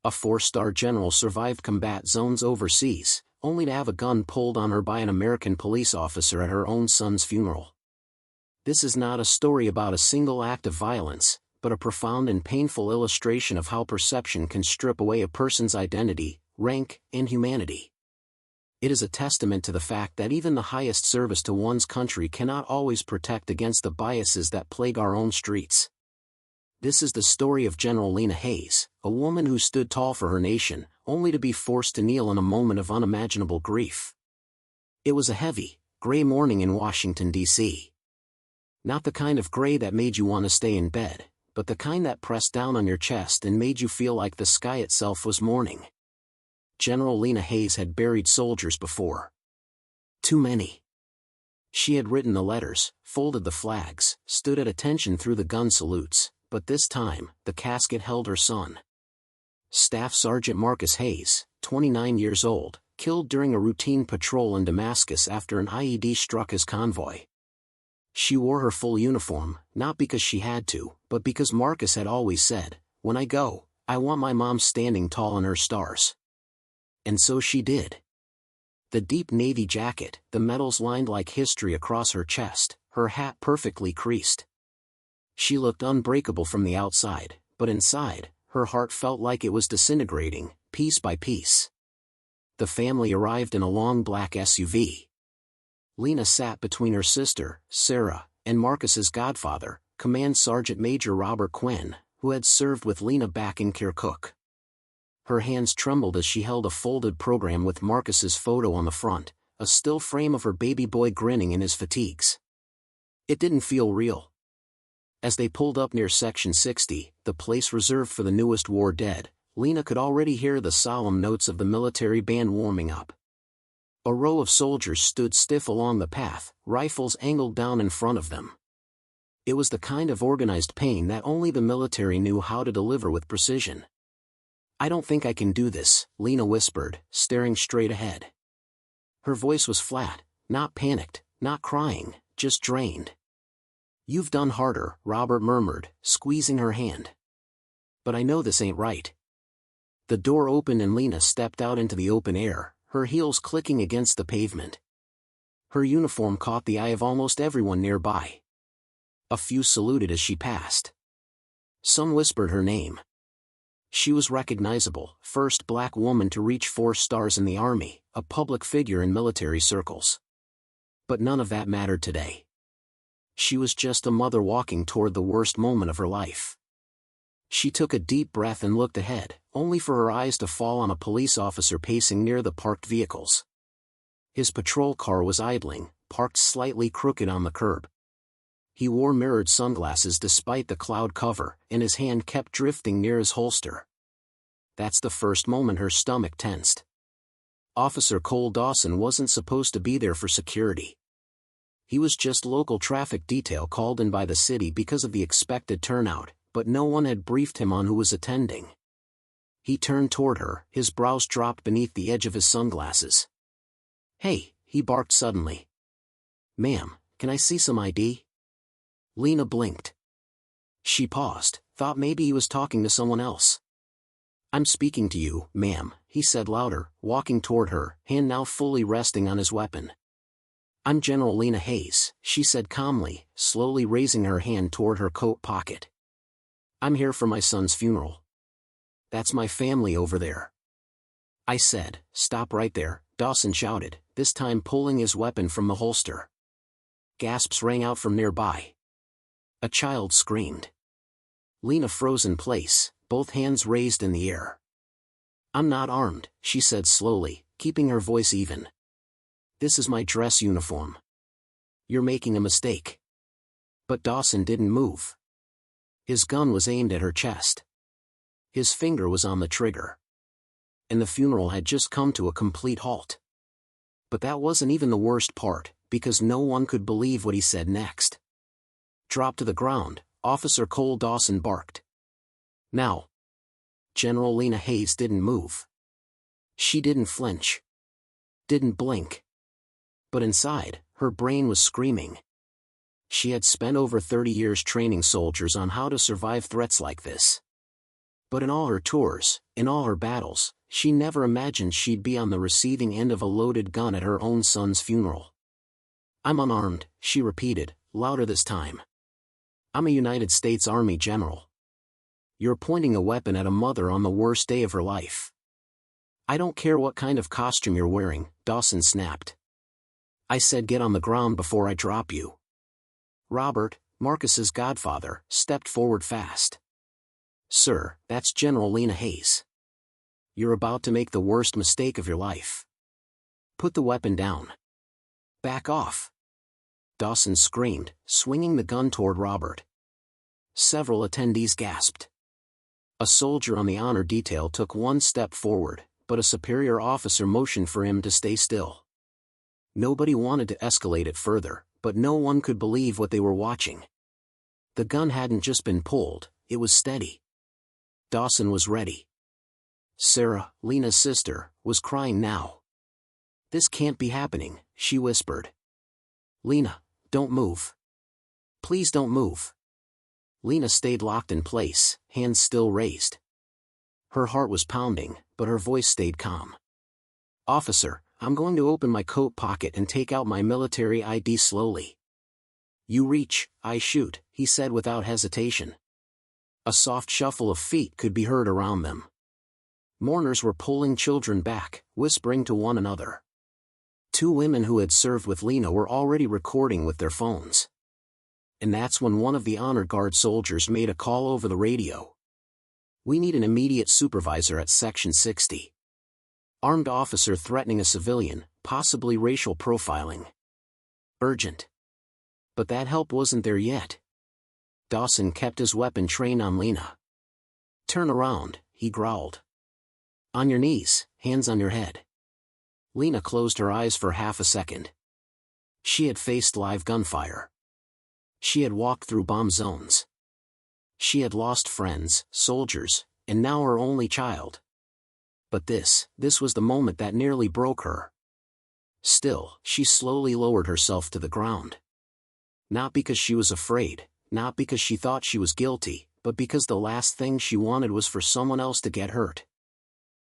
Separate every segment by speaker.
Speaker 1: A 4-star general survived combat zones overseas, only to have a gun pulled on her by an American police officer at her own son's funeral. This is not a story about a single act of violence, but a profound and painful illustration of how perception can strip away a person's identity, rank, and humanity. It is a testament to the fact that even the highest service to one's country cannot always protect against the biases that plague our own streets. This is the story of General Lena Hayes, a woman who stood tall for her nation, only to be forced to kneel in a moment of unimaginable grief. It was a heavy, gray morning in Washington, D.C. Not the kind of gray that made you want to stay in bed, but the kind that pressed down on your chest and made you feel like the sky itself was mourning. General Lena Hayes had buried soldiers before. Too many. She had written the letters, folded the flags, stood at attention through the gun salutes, but this time, the casket held her son. Staff Sergeant Marcus Hayes, 29 years old, killed during a routine patrol in Damascus after an IED struck his convoy. She wore her full uniform, not because she had to, but because Marcus had always said, "When I go, I want my mom standing tall in her stars." And so she did. The deep navy jacket, the medals lined like history across her chest, her hat perfectly creased. She looked unbreakable from the outside, but inside, her heart felt like it was disintegrating, piece by piece. The family arrived in a long black SUV. Lena sat between her sister, Sarah, and Marcus's godfather, Command Sergeant Major Robert Quinn, who had served with Lena back in Kirkuk. Her hands trembled as she held a folded program with Marcus's photo on the front, a still frame of her baby boy grinning in his fatigues. It didn't feel real. As they pulled up near Section 60, the place reserved for the newest war dead, Lena could already hear the solemn notes of the military band warming up. A row of soldiers stood stiff along the path, rifles angled down in front of them. It was the kind of organized pain that only the military knew how to deliver with precision. "I don't think I can do this," Lena whispered, staring straight ahead. Her voice was flat, not panicked, not crying, just drained. "You've done harder," Robert murmured, squeezing her hand. "But I know this ain't right." The door opened and Lena stepped out into the open air, her heels clicking against the pavement. Her uniform caught the eye of almost everyone nearby. A few saluted as she passed. Some whispered her name. She was recognizable, first black woman to reach 4 stars in the Army, a public figure in military circles. But none of that mattered today. She was just a mother walking toward the worst moment of her life. She took a deep breath and looked ahead, only for her eyes to fall on a police officer pacing near the parked vehicles. His patrol car was idling, parked slightly crooked on the curb. He wore mirrored sunglasses despite the cloud cover, and his hand kept drifting near his holster. That's the first moment her stomach tensed. Officer Cole Dawson wasn't supposed to be there for security. He was just local traffic detail called in by the city because of the expected turnout, but no one had briefed him on who was attending. He turned toward her, his brows dropped beneath the edge of his sunglasses. "Hey," he barked suddenly. "Ma'am, can I see some ID?" Lena blinked. She paused, thought maybe he was talking to someone else. "I'm speaking to you, ma'am," he said louder, walking toward her, hand now fully resting on his weapon. "I'm General Lena Hayes," she said calmly, slowly raising her hand toward her coat pocket. "I'm here for my son's funeral." "That's my family over there." I said. "Stop right there," Dawson shouted, this time pulling his weapon from the holster. Gasps rang out from nearby. A child screamed. Lena froze in place, both hands raised in the air. "I'm not armed," she said slowly, keeping her voice even. "This is my dress uniform." "You're making a mistake." But Dawson didn't move. His gun was aimed at her chest. His finger was on the trigger. And the funeral had just come to a complete halt. But that wasn't even the worst part, because no one could believe what he said next. "Drop to the ground," Officer Cole Dawson barked. "Now." General Lena Hayes didn't move. She didn't flinch. Didn't blink. But inside, her brain was screaming. She had spent over 30 years training soldiers on how to survive threats like this. But in all her tours, in all her battles, she never imagined she'd be on the receiving end of a loaded gun at her own son's funeral. "I'm unarmed," she repeated, louder this time. "I'm a United States Army general. You're pointing a weapon at a mother on the worst day of her life." "I don't care what kind of costume you're wearing," Dawson snapped. "I said get on the ground before I drop you." Robert, Marcus's godfather, stepped forward fast. "Sir, that's General Lena Hayes. You're about to make the worst mistake of your life. Put the weapon down. Back off," Dawson screamed, swinging the gun toward Robert. Several attendees gasped. A soldier on the honor detail took one step forward, but a superior officer motioned for him to stay still. Nobody wanted to escalate it further, but no one could believe what they were watching. The gun hadn't just been pulled, it was steady. Dawson was ready. Sarah, Lena's sister, was crying now. "This can't be happening," she whispered. "Lena, don't move. Please don't move." Lena stayed locked in place, hands still raised. Her heart was pounding, but her voice stayed calm. "Officer, I'm going to open my coat pocket and take out my military ID slowly. You reach, I shoot," he said without hesitation. A soft shuffle of feet could be heard around them. Mourners were pulling children back, whispering to one another. Two women who had served with Lena were already recording with their phones. And that's when one of the honor guard soldiers made a call over the radio. "We need an immediate supervisor at Section 60. Armed officer threatening a civilian, possibly racial profiling. Urgent." But that help wasn't there yet. Dawson kept his weapon trained on Lena. "Turn around," he growled. "On your knees, hands on your head." Lena closed her eyes for half a second. She had faced live gunfire. She had walked through bomb zones. She had lost friends, soldiers, and now her only child. But this was the moment that nearly broke her. Still, she slowly lowered herself to the ground. Not because she was afraid, not because she thought she was guilty, but because the last thing she wanted was for someone else to get hurt.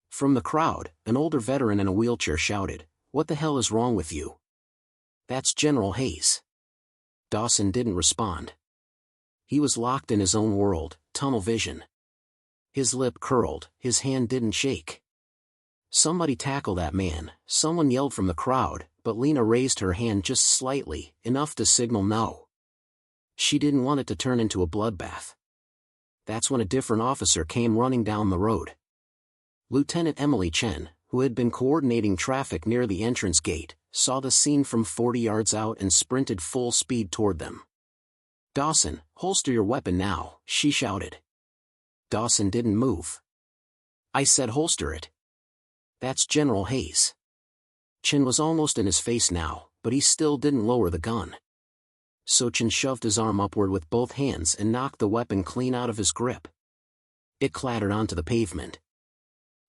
Speaker 1: From the crowd, an older veteran in a wheelchair shouted, "What the hell is wrong with you?" "That's General Hayes." Dawson didn't respond. He was locked in his own world, tunnel vision. His lip curled, his hand didn't shake. "Somebody tackle that man," someone yelled from the crowd, but Lena raised her hand just slightly, enough to signal no. She didn't want it to turn into a bloodbath. That's when a different officer came running down the road. Lieutenant Emily Chen, who had been coordinating traffic near the entrance gate, saw the scene from 40 yards out and sprinted full speed toward them. "Dawson, holster your weapon now," she shouted. Dawson didn't move. "I said holster it. That's General Hayes." Chen was almost in his face now, but he still didn't lower the gun. So Chen shoved his arm upward with both hands and knocked the weapon clean out of his grip. It clattered onto the pavement.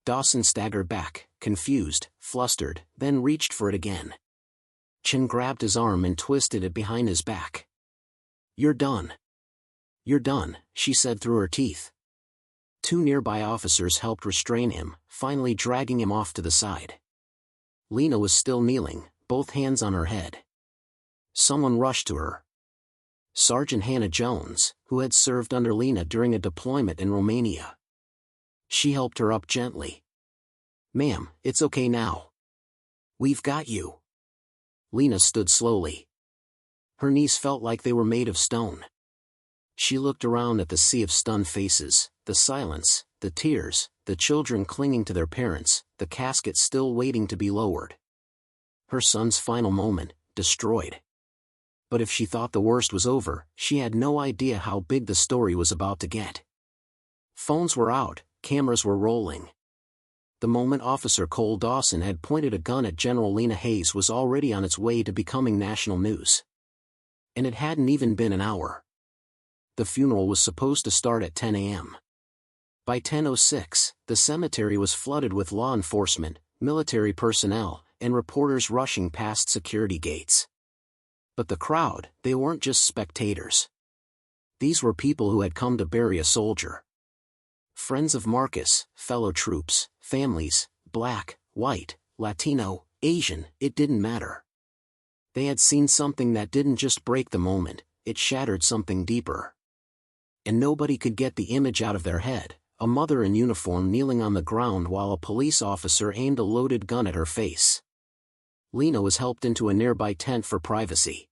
Speaker 1: Dawson staggered back, confused, flustered, then reached for it again. Chen grabbed his arm and twisted it behind his back. "You're done. You're done," she said through her teeth. Two nearby officers helped restrain him, finally dragging him off to the side. Lena was still kneeling, both hands on her head. Someone rushed to her. Sergeant Hannah Jones, who had served under Lena during a deployment in Romania. She helped her up gently. "Ma'am, it's okay now. We've got you." Lena stood slowly. Her knees felt like they were made of stone. She looked around at the sea of stunned faces, the silence, the tears, the children clinging to their parents, the casket still waiting to be lowered. Her son's final moment, destroyed. But if she thought the worst was over, she had no idea how big the story was about to get. Phones were out, cameras were rolling. The moment Officer Cole Dawson had pointed a gun at General Lena Hayes was already on its way to becoming national news. And it hadn't even been an hour. The funeral was supposed to start at 10 a.m. By 10:06, the cemetery was flooded with law enforcement, military personnel, and reporters rushing past security gates. But the crowd, they weren't just spectators. These were people who had come to bury a soldier. Friends of Marcus, fellow troops, families, black, white, Latino, Asian, it didn't matter. They had seen something that didn't just break the moment, it shattered something deeper. And nobody could get the image out of their head, a mother in uniform kneeling on the ground while a police officer aimed a loaded gun at her face. Lena was helped into a nearby tent for privacy.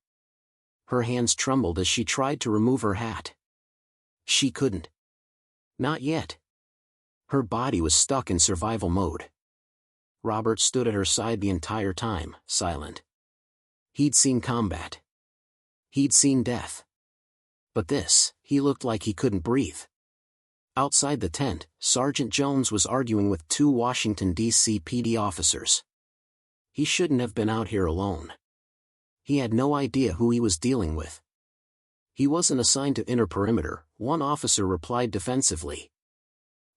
Speaker 1: Her hands trembled as she tried to remove her hat. She couldn't. Not yet. Her body was stuck in survival mode. Robert stood at her side the entire time, silent. He'd seen combat. He'd seen death. But this, he looked like he couldn't breathe. Outside the tent, Sergeant Jones was arguing with two Washington, D.C. PD officers. He shouldn't have been out here alone. He had no idea who he was dealing with. He wasn't assigned to inner perimeter, one officer replied defensively.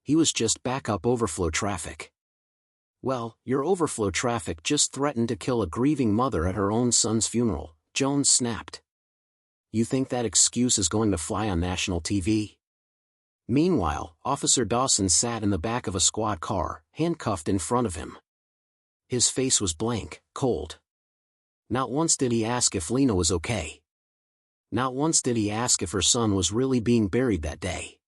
Speaker 1: He was just backup overflow traffic. Well, your overflow traffic just threatened to kill a grieving mother at her own son's funeral, Jones snapped. You think that excuse is going to fly on national TV? Meanwhile, Officer Dawson sat in the back of a squad car, handcuffed in front of him. His face was blank, cold. Not once did he ask if Lena was okay. Not once did he ask if her son was really being buried that day.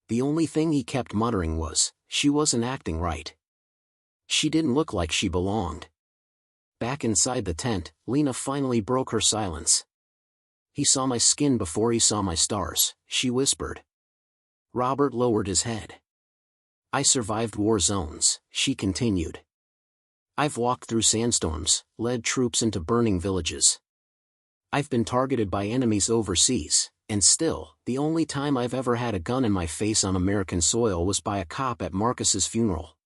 Speaker 1: The only thing he kept muttering was, she wasn't acting right. She didn't look like she belonged. Back inside the tent, Lena finally broke her silence. He saw my skin before he saw my stars, she whispered. Robert lowered his head. I survived war zones, she continued. I've walked through sandstorms, led troops into burning villages. I've been targeted by enemies overseas, and still, the only time I've ever had a gun in my face on American soil was by a cop at Marcus's funeral.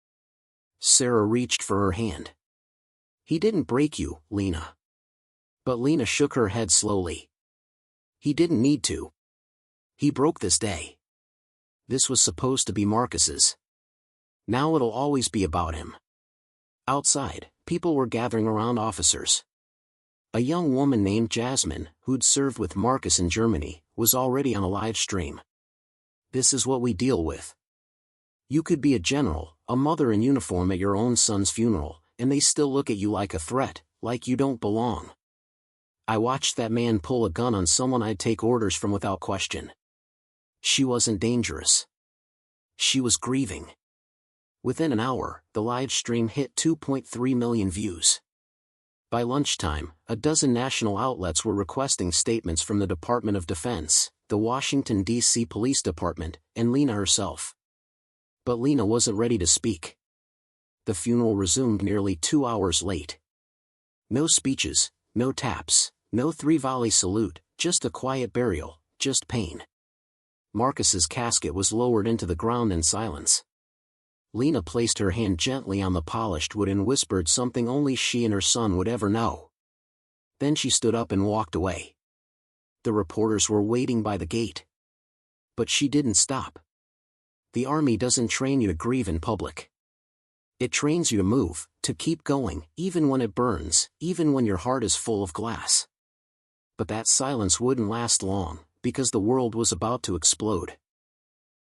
Speaker 1: Sarah reached for her hand. He didn't break you, Lena. But Lena shook her head slowly. He didn't need to. He broke this day. This was supposed to be Marcus's. Now it'll always be about him. Outside, people were gathering around officers. A young woman named Jasmine, who'd served with Marcus in Germany, was already on a live stream. This is what we deal with. You could be a general, a mother in uniform at your own son's funeral, and they still look at you like a threat, like you don't belong. I watched that man pull a gun on someone I'd take orders from without question. She wasn't dangerous. She was grieving. Within an hour, the live stream hit 2.3 million views. By lunchtime, a dozen national outlets were requesting statements from the Department of Defense, the Washington, D.C. Police Department, and Lena herself. But Lena wasn't ready to speak. The funeral resumed nearly 2 hours late. No speeches, no taps, no three-volley salute, just a quiet burial, just pain. Marcus's casket was lowered into the ground in silence. Lena placed her hand gently on the polished wood and whispered something only she and her son would ever know. Then she stood up and walked away. The reporters were waiting by the gate. But she didn't stop. The army doesn't train you to grieve in public. It trains you to move, to keep going, even when it burns, even when your heart is full of glass. But that silence wouldn't last long, because the world was about to explode.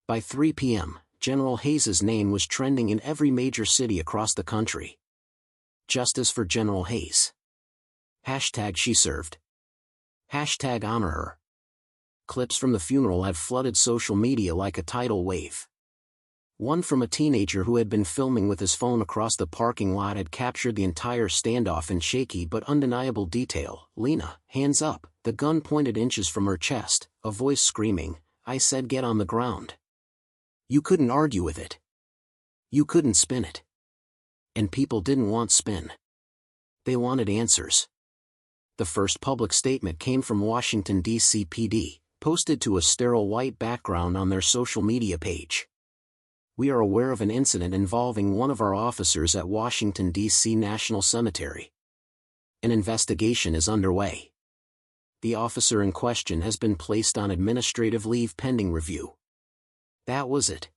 Speaker 1: By 3 p.m., General Hayes's name was trending in every major city across the country. Justice for General Hayes. Hashtag she served. Hashtag honor her. Clips from the funeral had flooded social media like a tidal wave. One from a teenager who had been filming with his phone across the parking lot had captured the entire standoff in shaky but undeniable detail. Lena, hands up, the gun pointed inches from her chest, a voice screaming, I said get on the ground. You couldn't argue with it. You couldn't spin it. And people didn't want spin. They wanted answers. The first public statement came from Washington, D.C. PD, posted to a sterile white background on their social media page. We are aware of an incident involving one of our officers at Washington, D.C. National Cemetery. An investigation is underway. The officer in question has been placed on administrative leave pending review. That was it.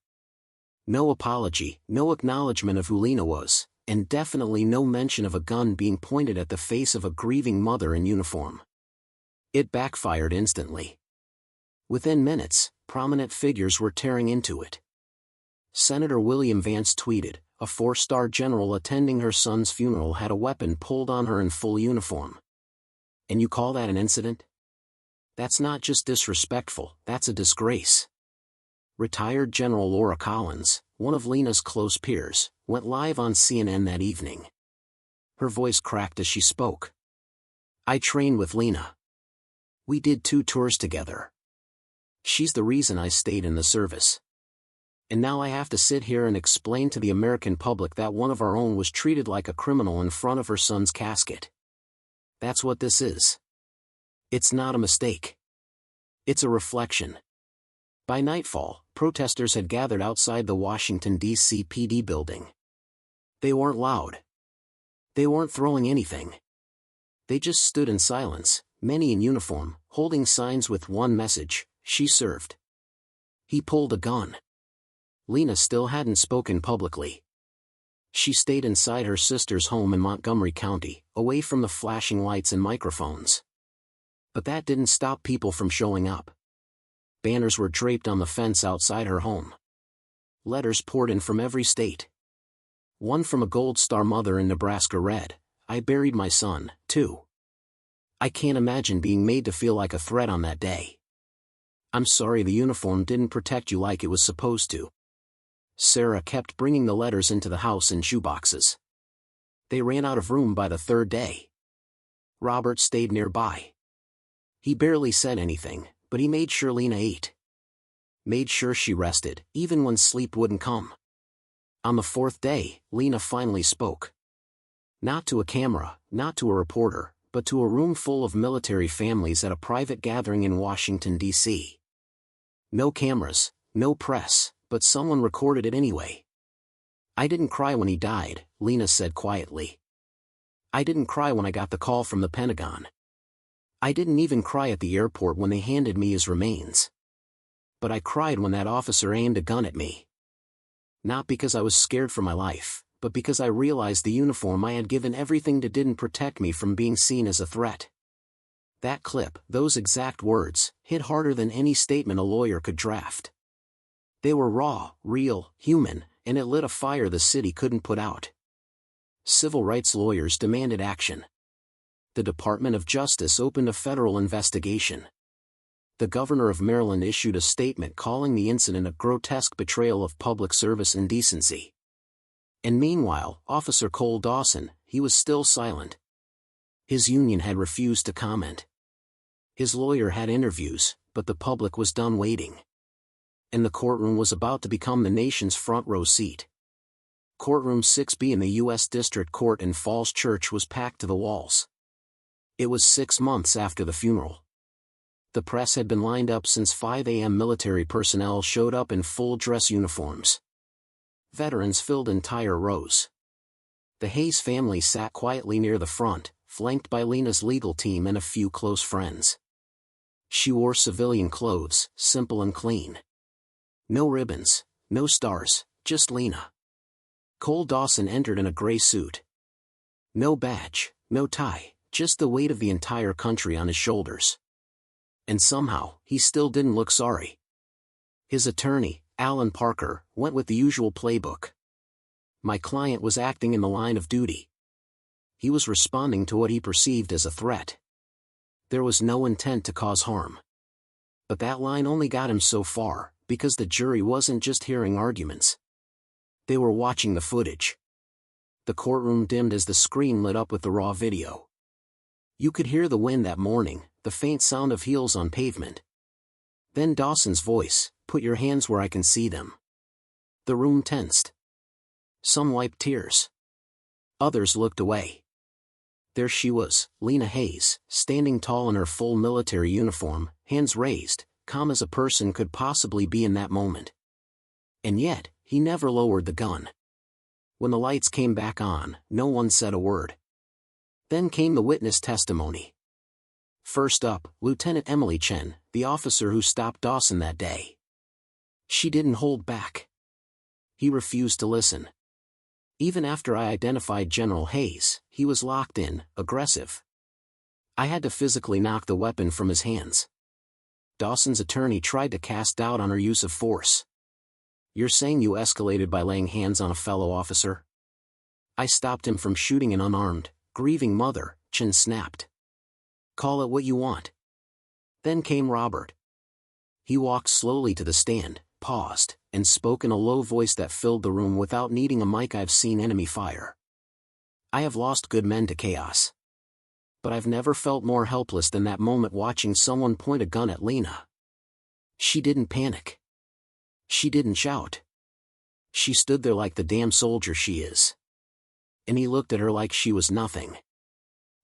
Speaker 1: No apology, no acknowledgement of who Lena was, and definitely no mention of a gun being pointed at the face of a grieving mother in uniform. It backfired instantly. Within minutes, prominent figures were tearing into it. Senator William Vance tweeted, a 4-star general attending her son's funeral had a weapon pulled on her in full uniform. And you call that an incident? That's not just disrespectful, that's a disgrace. Retired General Laura Collins, one of Lena's close peers, went live on CNN that evening. Her voice cracked as she spoke. I trained with Lena. We did 2 tours together. She's the reason I stayed in the service. And now I have to sit here and explain to the American public that one of our own was treated like a criminal in front of her son's casket. That's what this is. It's not a mistake. It's a reflection. By nightfall, protesters had gathered outside the Washington, D.C. PD building. They weren't loud. They weren't throwing anything. They just stood in silence, many in uniform, holding signs with one message, she served. He pulled a gun. Lena still hadn't spoken publicly. She stayed inside her sister's home in Montgomery County, away from the flashing lights and microphones. But that didn't stop people from showing up. Banners were draped on the fence outside her home. Letters poured in from every state. One from a Gold Star mother in Nebraska read, I buried my son, too. I can't imagine being made to feel like a threat on that day. I'm sorry the uniform didn't protect you like it was supposed to. Sarah kept bringing the letters into the house in shoeboxes. They ran out of room by the 3rd day. Robert stayed nearby. He barely said anything, but he made sure Lena ate. Made sure she rested, even when sleep wouldn't come. On the 4th day, Lena finally spoke. Not to a camera, not to a reporter, but to a room full of military families at a private gathering in Washington, D.C. No cameras, no press, but someone recorded it anyway. I didn't cry when he died, Lena said quietly. I didn't cry when I got the call from the Pentagon. I didn't even cry at the airport when they handed me his remains. But I cried when that officer aimed a gun at me. Not because I was scared for my life, but because I realized the uniform I had given everything to didn't protect me from being seen as a threat. That clip, those exact words, hit harder than any statement a lawyer could draft. They were raw, real, human, and it lit a fire the city couldn't put out. Civil rights lawyers demanded action. The Department of Justice opened a federal investigation. The governor of Maryland issued a statement calling the incident a grotesque betrayal of public service and decency. And meanwhile, Officer Cole Dawson, he was still silent. His union had refused to comment. His lawyer had interviews, but the public was done waiting. And the courtroom was about to become the nation's front row seat. Courtroom 6B in the U.S. District Court in Falls Church was packed to the walls. It was 6 months after the funeral. The press had been lined up since 5 a.m. Military personnel showed up in full dress uniforms. Veterans filled entire rows. The Hayes family sat quietly near the front, flanked by Lena's legal team and a few close friends. She wore civilian clothes, simple and clean. No ribbons, no stars, just Lena. Cole Dawson entered in a gray suit. No badge, no tie, just the weight of the entire country on his shoulders. And somehow, he still didn't look sorry. His attorney, Alan Parker, went with the usual playbook. My client was acting in the line of duty. He was responding to what he perceived as a threat. There was no intent to cause harm. But that line only got him so far, because the jury wasn't just hearing arguments. They were watching the footage. The courtroom dimmed as the screen lit up with the raw video. You could hear the wind that morning, the faint sound of heels on pavement. Then Dawson's voice, "Put your hands where I can see them." The room tensed. Some wiped tears. Others looked away. There she was, Lena Hayes, standing tall in her full military uniform, hands raised, calm as a person could possibly be in that moment. And yet, he never lowered the gun. When the lights came back on, no one said a word. Then came the witness testimony. First up, Lieutenant Emily Chen, the officer who stopped Dawson that day. She didn't hold back. He refused to listen. Even after I identified General Hayes, he was locked in, aggressive. I had to physically knock the weapon from his hands. Dawson's attorney tried to cast doubt on her use of force. You're saying you escalated by laying hands on a fellow officer? I stopped him from shooting an unarmed, grieving mother, Chin snapped. Call it what you want. Then came Robert. He walked slowly to the stand, paused, and spoke in a low voice that filled the room without needing a mic. I've seen enemy fire. I have lost good men to chaos. But I've never felt more helpless than that moment watching someone point a gun at Lena. She didn't panic. She didn't shout. She stood there like the damn soldier she is. And he looked at her like she was nothing.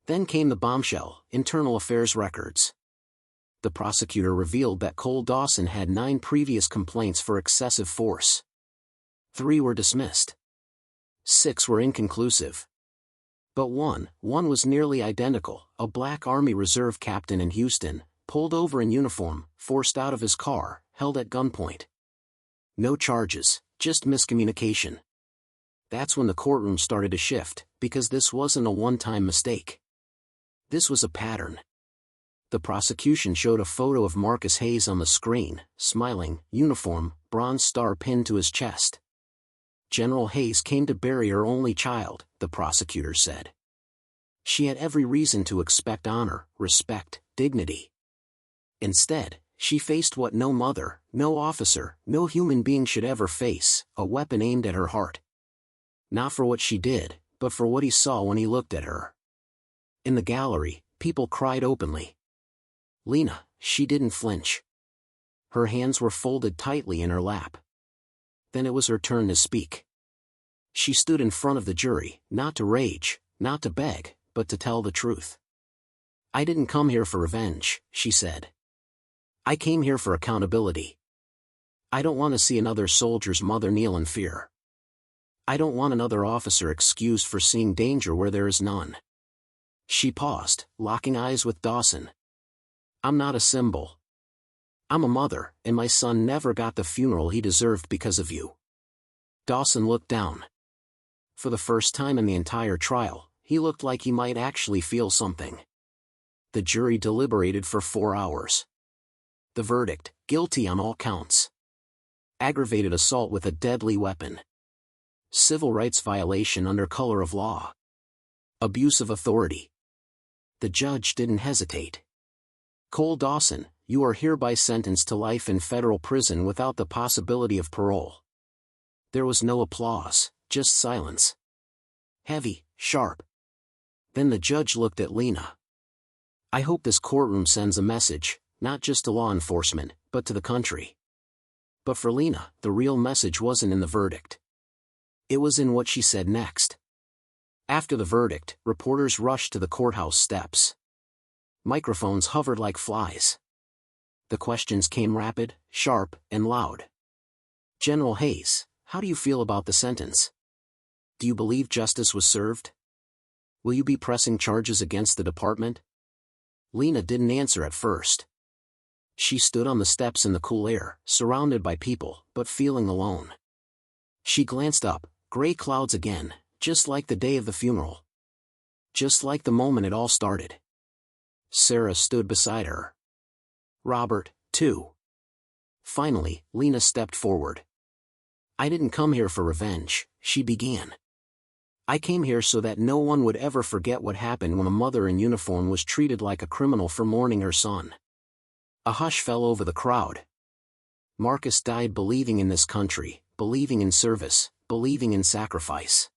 Speaker 1: Then came the bombshell, internal affairs records. The prosecutor revealed that Cole Dawson had 9 previous complaints for excessive force. 3 were dismissed. 6 were inconclusive. But one was nearly identical. A black Army Reserve captain in Houston, pulled over in uniform, forced out of his car, held at gunpoint. No charges, just miscommunication. That's when the courtroom started to shift, because this wasn't a one-time mistake. This was a pattern. The prosecution showed a photo of Marcus Hayes on the screen, smiling, uniform, bronze star pinned to his chest. General Hayes came to bury her only child, the prosecutor said. She had every reason to expect honor, respect, dignity. Instead, she faced what no mother, no officer, no human being should ever face, a weapon aimed at her heart. Not for what she did, but for what he saw when he looked at her. In the gallery, people cried openly. Lena, she didn't flinch. Her hands were folded tightly in her lap. Then it was her turn to speak. She stood in front of the jury, not to rage, not to beg, but to tell the truth. I didn't come here for revenge, she said. I came here for accountability. I don't want to see another soldier's mother kneel in fear. I don't want another officer excused for seeing danger where there is none. She paused, locking eyes with Dawson. I'm not a symbol. I'm a mother, and my son never got the funeral he deserved because of you. Dawson looked down. For the first time in the entire trial, he looked like he might actually feel something. The jury deliberated for 4 hours. The verdict, guilty on all counts. Aggravated assault with a deadly weapon. Civil rights violation under color of law. Abuse of authority. The judge didn't hesitate. Cole Dawson, you are hereby sentenced to life in federal prison without the possibility of parole. There was no applause, just silence. Heavy, sharp. Then the judge looked at Lena. I hope this courtroom sends a message, not just to law enforcement, but to the country. But for Lena, the real message wasn't in the verdict. It was in what she said next. After the verdict, reporters rushed to the courthouse steps. Microphones hovered like flies. The questions came rapid, sharp, and loud. General Hayes, how do you feel about the sentence? Do you believe justice was served? Will you be pressing charges against the department? Lena didn't answer at first. She stood on the steps in the cool air, surrounded by people, but feeling alone. She glanced up, gray clouds again, just like the day of the funeral. Just like the moment it all started. Sarah stood beside her. Robert, too. Finally, Lena stepped forward. I didn't come here for revenge, she began. I came here so that no one would ever forget what happened when a mother in uniform was treated like a criminal for mourning her son. A hush fell over the crowd. Marcus died believing in this country, believing in service, believing in sacrifice.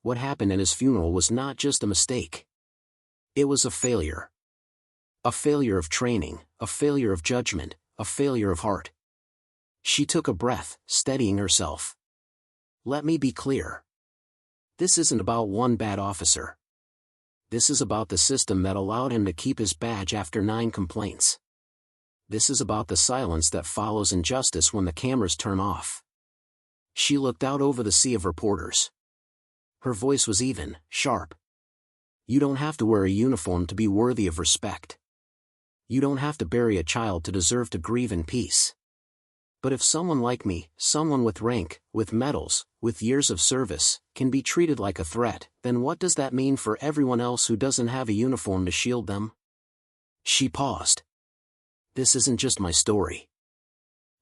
Speaker 1: What happened at his funeral was not just a mistake. It was a failure. A failure of training, a failure of judgment, a failure of heart. She took a breath, steadying herself. Let me be clear. This isn't about one bad officer. This is about the system that allowed him to keep his badge after 9 complaints. This is about the silence that follows injustice when the cameras turn off. She looked out over the sea of reporters. Her voice was even, sharp. You don't have to wear a uniform to be worthy of respect. You don't have to bury a child to deserve to grieve in peace. But if someone like me, someone with rank, with medals, with years of service, can be treated like a threat, then what does that mean for everyone else who doesn't have a uniform to shield them? She paused. This isn't just my story.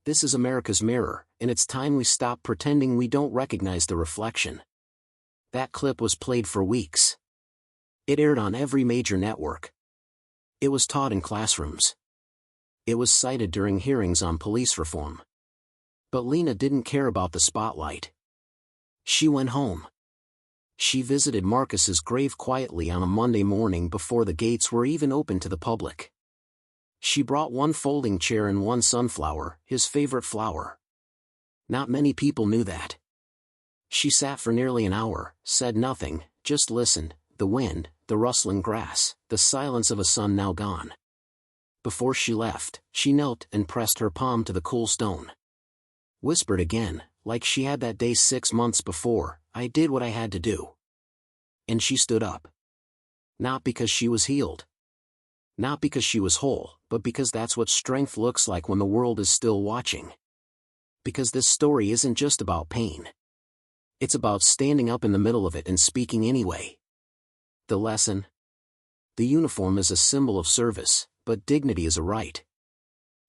Speaker 1: This is America's mirror, and it's time we stop pretending we don't recognize the reflection. That clip was played for weeks. It aired on every major network. It was taught in classrooms. It was cited during hearings on police reform. But Lena didn't care about the spotlight. She went home. She visited Marcus's grave quietly on a Monday morning before the gates were even open to the public. She brought one folding chair and one sunflower, his favorite flower. Not many people knew that. She sat for nearly an hour, said nothing, just listened, the wind, the rustling grass, the silence of a sun now gone. Before she left, she knelt and pressed her palm to the cool stone. Whispered again, like she had that day 6 months before, "I did what I had to do." And she stood up. Not because she was healed. Not because she was whole, but because that's what strength looks like when the world is still watching. Because this story isn't just about pain. It's about standing up in the middle of it and speaking anyway. The lesson? The uniform is a symbol of service, but dignity is a right.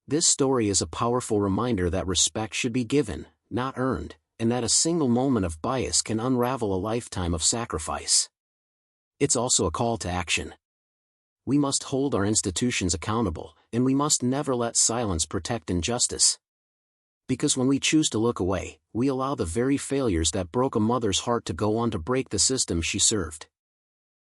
Speaker 1: This story is a powerful reminder that respect should be given, not earned, and that a single moment of bias can unravel a lifetime of sacrifice. It's also a call to action. We must hold our institutions accountable, and we must never let silence protect injustice. Because when we choose to look away, we allow the very failures that broke a mother's heart to go on to break the system she served.